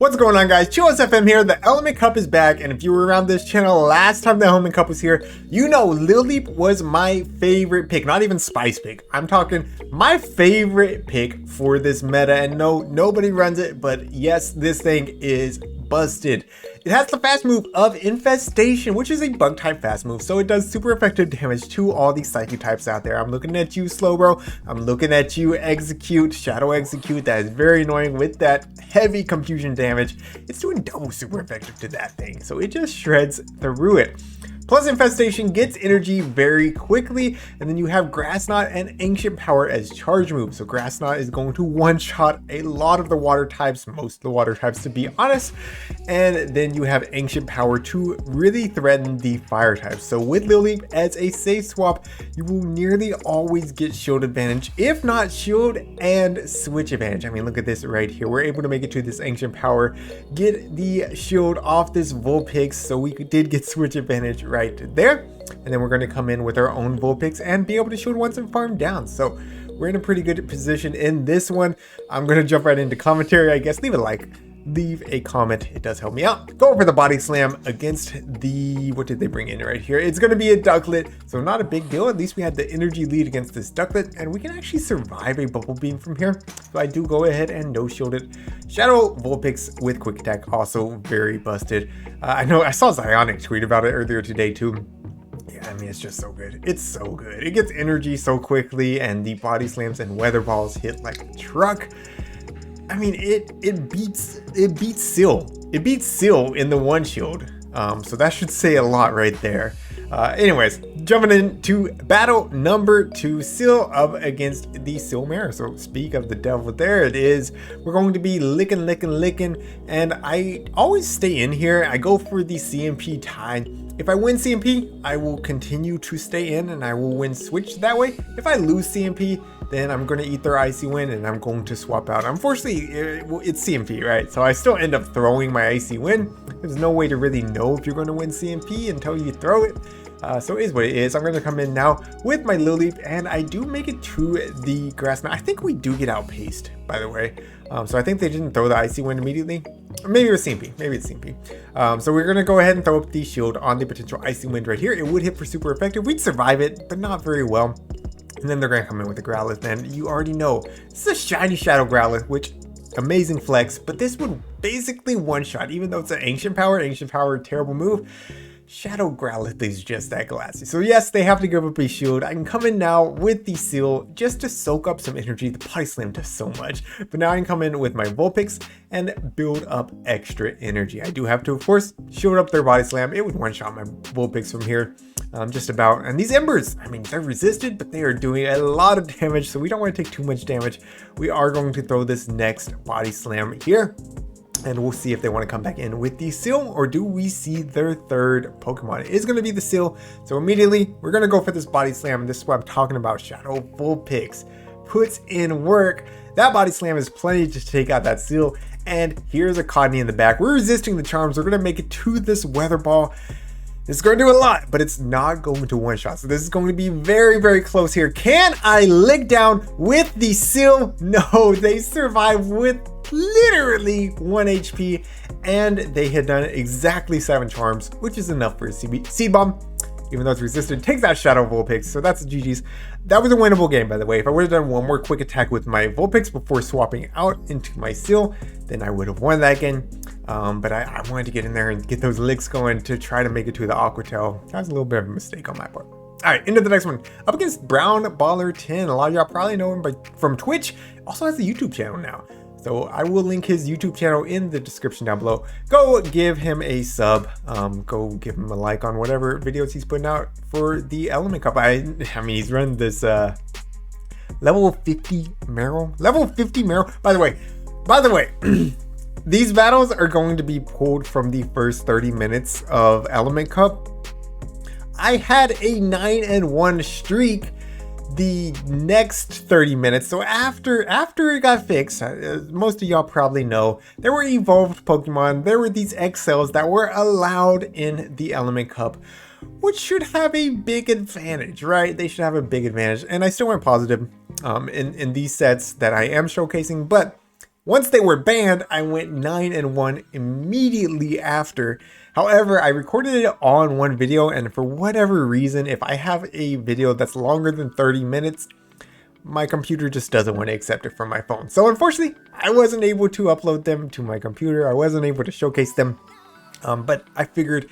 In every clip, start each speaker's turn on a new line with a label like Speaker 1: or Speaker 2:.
Speaker 1: What's going on, guys? Chillisfm here. The Element Cup is back, and if you were around this channel last time the Element Cup was here, you know Lileep was my favorite pick. Not even spice pick. I'm talking my favorite pick for this meta, and no, nobody runs it, but yes, this thing is busted. It has the fast move of Infestation, which is a bug type fast move, so it does super effective damage to all these psychic types out there. I'm looking at you, Slowbro. I'm looking at you, Execute, Shadow Execute. That is very annoying with that heavy confusion damage. It's doing double super effective to that thing, so it just shreds through it. Plus, Infestation gets energy very quickly, and then you have Grass Knot and Ancient Power as charge moves. So Grass Knot is going to one-shot a lot of the water types, most of the water types to be honest, and then you have Ancient Power to really threaten the fire types. So with Lileep as a safe swap, you will nearly always get shield advantage, if not shield and switch advantage. I mean, look at this right here. We're able to make it to this Ancient Power, get the shield off this Vulpix, so we did get switch advantage right there, and then we're going to come in with our own Vulpix and be able to shield once and farm down. So we're in a pretty good position in this one. I'm going to jump right into commentary, I guess. Leave a like, leave a comment, it does help me out. Go for the body slam against the, what did they bring in right here? It's going to be a Ducklet, so not a big deal. At least we had the energy lead against this Ducklet, and we can actually survive a bubble beam from here. So I do go ahead and no shield it. Shadow Vulpix with quick attack, also very busted. I know I saw Zionic tweet about it earlier today too. Yeah, I mean, it's just so good. It's so good. It gets energy so quickly, and the body slams and weather balls hit like a truck. I mean, it beats Seal. It beats Seal in the one shield. So that should say a lot right there. Anyways, jumping into battle number 2, Seal up against the Seal Mare. So speak of the devil, there it is. We're going to be licking, and I always stay in here. I go for the CMP tie. If I win CMP, I will continue to stay in and I will win switch that way. If I lose CMP, then I'm going to eat their Icy Wind and I'm going to swap out. Unfortunately, it's CMP, right? So I still end up throwing my Icy Wind. There's no way to really know if you're going to win CMP until you throw it. So it is what it is. I'm going to come in now with my Lileep, and I do make it to the Grass Knot. I think we do get outpaced, by the way. So I think they didn't throw the Icy Wind immediately. Maybe it was CMP. Maybe it's CMP. So we're going to go ahead and throw up the shield on the potential Icy Wind right here. It would hit for super effective. We'd survive it, but not very well. And then they're going to come in with the Growlithe, and you already know this is a shiny Shadow Growlithe, which amazing flex, but this would basically one-shot, even though it's an Ancient Power, terrible move. Shadow Growlithe is just that glassy. So yes, they have to give up a shield. I can come in now with the Seal just to soak up some energy. The Body Slam does so much. But now I can come in with my Vulpix and build up extra energy. I do have to, of course, shield up their Body Slam. It would one-shot my Vulpix from here. Just about. And these Embers, I mean, they're resisted, but they are doing a lot of damage. So we don't want to take too much damage. We are going to throw this next Body Slam here. And we'll see if they want to come back in with the Seal, or do we see their third Pokemon? It is going to be the Seal. So immediately, we're going to go for this Body Slam. And this is what I'm talking about. Shadow Vulpix puts in work. That Body Slam is plenty to take out that Seal. And here's a Codney in the back. We're resisting the charms. We're going to make it to this Weather Ball. It's going to do a lot, but it's not going to one-shot. So this is going to be very, very close here. Can I lick down with the Seal? No, they survive with literally 1 HP, and they had done exactly 7 charms, which is enough for a Seed Bomb. Even though it's resisted, takes out Shadow Vulpix, so that's a GG's. That was a winnable game, by the way. If I would have done one more quick attack with my Vulpix before swapping out into my Seal, then I would have won that game. But I wanted to get in there and get those licks going to try to make it to the Aquatail. That was a little bit of a mistake on my part. All right, into the next one. Up against Brown Baller 10. A lot of y'all probably know him from Twitch. Also has a YouTube channel now. So I will link his YouTube channel in the description down below. Go give him a sub. Go give him a like on whatever videos he's putting out for the Element Cup. I mean, he's run this level 50 Meryl. Level 50 Meryl. By the way, these battles are going to be pulled from the first 30 minutes of Element Cup. I had a 9-1 streak the next 30 minutes. So after it got fixed, most of y'all probably know, there were evolved Pokemon. There were these XLs that were allowed in the Element Cup, which should have a big advantage, right? They should have a big advantage. And I still went positive in these sets that I am showcasing, but Once they were banned, I went 9-1 immediately after. However, I recorded it on one video, and for whatever reason, if I have a video that's longer than 30 minutes, my computer just doesn't want to accept it from my phone. So unfortunately, I wasn't able to upload them to my computer. I wasn't able to showcase them. But I figured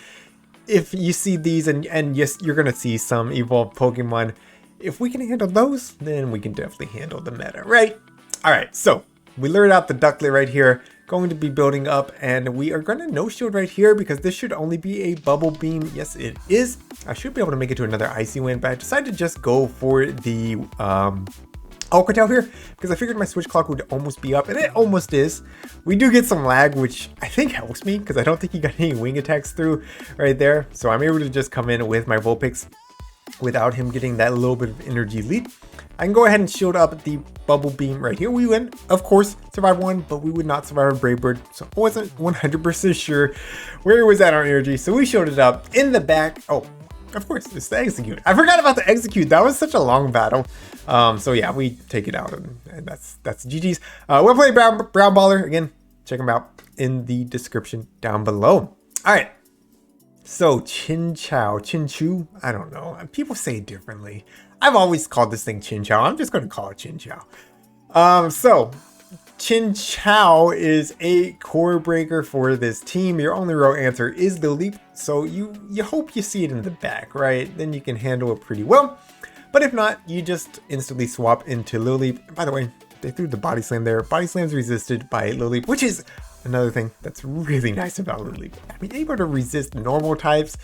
Speaker 1: if you see these, and yes, you're going to see some evolved Pokemon, if we can handle those, then we can definitely handle the meta, right? All right, so we lured out the Ducklet right here, going to be building up, and we are going to no shield right here because this should only be a bubble beam. Yes, it is. I should be able to make it to another Icy Wind, but I decided to just go for the Alcatel here because I figured my switch clock would almost be up, and it almost is. We do get some lag, which I think helps me because I don't think he got any wing attacks through right there. So I'm able to just come in with my Vulpix without him getting that little bit of energy lead. I can go ahead and shield up the bubble beam right here. We win, of course, survive one, but we would not survive a Brave Bird. So I wasn't 100% sure where it was at on energy. So we showed it up in the back. Oh, of course, it's the execute. I forgot about the execute. That was such a long battle. So yeah, we take it out, and that's GG's. We'll play Brown Baller again. Check him out in the description down below. All right. So Chinchou, I don't know. People say it differently. I've always called this thing Chinchou. I'm just going to call it Chinchou. So Chinchou is a core breaker for this team. Your only real answer is Lileep. So you hope you see it in the back, right? Then you can handle it pretty well. But if not, you just instantly swap into Lileep. By the way, they threw the Body Slam there. Body Slam's resisted by Lileep, which is another thing that's really nice about Lileep. I mean, able to resist normal types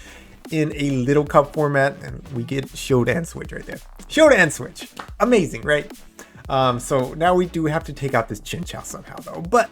Speaker 1: in a little cup format, and we get Shield and Switch right there. Shield and Switch. Amazing, right? So now we do have to take out this Chinchou somehow though, but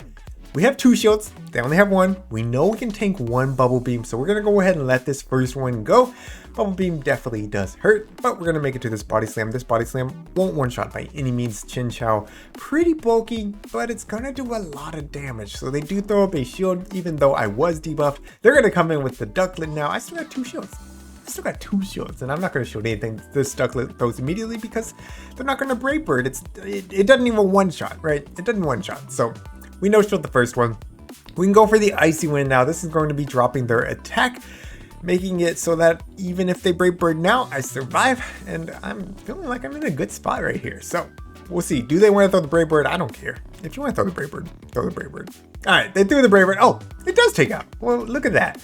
Speaker 1: we have two shields. They only have one. We know we can tank one bubble beam, so we're gonna go ahead and let this first one go. Bubble beam definitely does hurt, but we're gonna make it to this body slam. This body slam won't one shot by any means Chinchou. Pretty bulky, but it's gonna do a lot of damage. So they do throw up a shield, even though I was debuffed. They're gonna come in with the Ducklet now. I still got two shields. And I'm not going to show anything this Ducklet throws immediately because they're not going to Brave Bird. It doesn't even one shot, right? It doesn't one shot. So we no shield the first one. We can go for the Icy Wind now. This is going to be dropping their attack, making it so that even if they Brave Bird now, I survive, and I'm feeling like I'm in a good spot right here. So we'll see. Do they want to throw the Brave Bird? I don't care. If you want to throw the Brave Bird, throw the Brave Bird. All right, they threw the Brave Bird. Oh, it does take out. Well, look at that.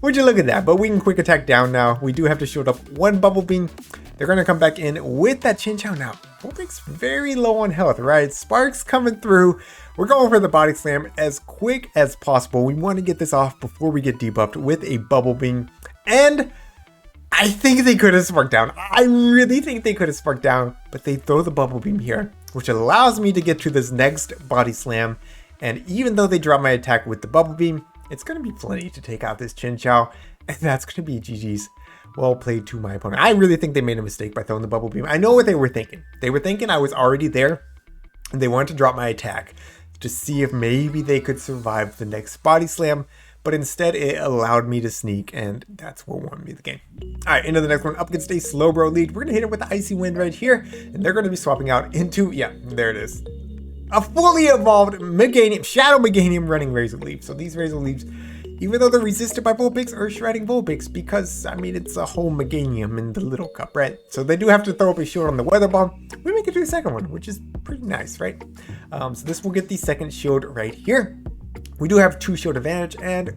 Speaker 1: Would you look at that? But we can quick attack down now. We do have to shield up one bubble beam. They're going to come back in with that Chinchou now. Vulpix very low on health, right? Sparks coming through. We're going for the body slam as quick as possible. We want to get this off before we get debuffed with a bubble beam. And I think they could have sparked down. I really think they could have sparked down, but they throw the bubble beam here, which allows me to get to this next body slam. And even though they drop my attack with the bubble beam, it's going to be plenty to take out this Chinchou, and that's going to be GG's. Well played to my opponent. I really think they made a mistake by throwing the bubble beam. I know what they were thinking. They were thinking I was already there, and they wanted to drop my attack to see if maybe they could survive the next body slam, but instead it allowed me to sneak, and that's what won me the game. All right, into the next one. Up against a Slowbro lead. We're going to hit it with the Icy Wind right here, and they're going to be swapping out into, yeah, there it is. A fully evolved Meganium, Shadow Meganium running Razor Leaf. So these Razor Leaves, even though they're resisted by Vulpix, are shredding Vulpix because, I mean, it's a whole Meganium in the little cup, right? So they do have to throw up a shield on the Weather Bomb. We make it to the second one, which is pretty nice, right? So this will get the second shield right here. We do have 2 shield advantage, and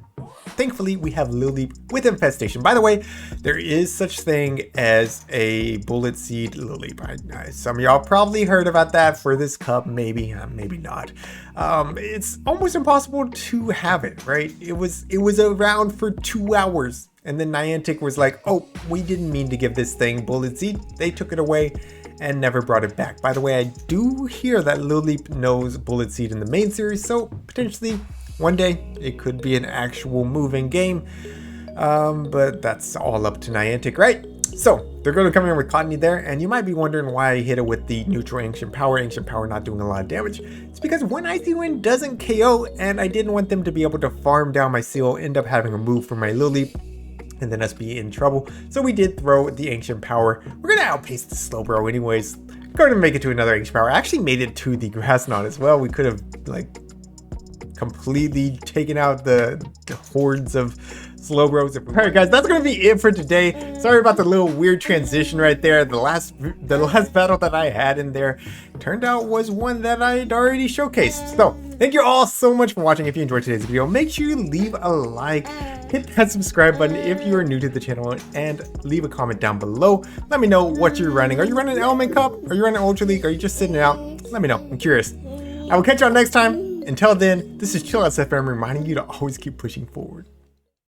Speaker 1: thankfully we have Lileep with Infestation. By the way, there is such thing as a Bullet Seed Lileep. Some of y'all probably heard about that for this cup, maybe not. It's almost impossible to have it, right? It was around for 2 hours, and then Niantic was like, oh, we didn't mean to give this thing Bullet Seed. They took it away and never brought it back. By the way, I do hear that Lileep knows Bullet Seed in the main series, so potentially one day it could be an actual moving game, but that's all up to Niantic, right? So they're going to come in with Cottony there, and you might be wondering why I hit it with the neutral Ancient Power not doing a lot of damage. It's because one Icy Wind doesn't KO, and I didn't want them to be able to farm down my seal, end up having a move for my Lileep, and then us be in trouble. So we did throw the Ancient Power. We're going to outpace the Slowbro anyways. Going to make it to another Ancient Power. I actually made it to the Grass Knot as well. We could have, like, completely taking out the hordes of Slowbros. Alright guys, that's gonna be it for today. Sorry about the little weird transition right there. The last battle that I had in there turned out was one that I had already showcased. So thank you all so much for watching. If you enjoyed today's video, make sure you leave a like, hit that subscribe button if you are new to the channel, and leave a comment down below. Let me know what you're running. Are you running an Element Cup? Are you running Ultra League? Are you just sitting out? Let me know. I'm curious. I will catch y'all next time. Until then, this is Chillisfm reminding you to always keep pushing forward.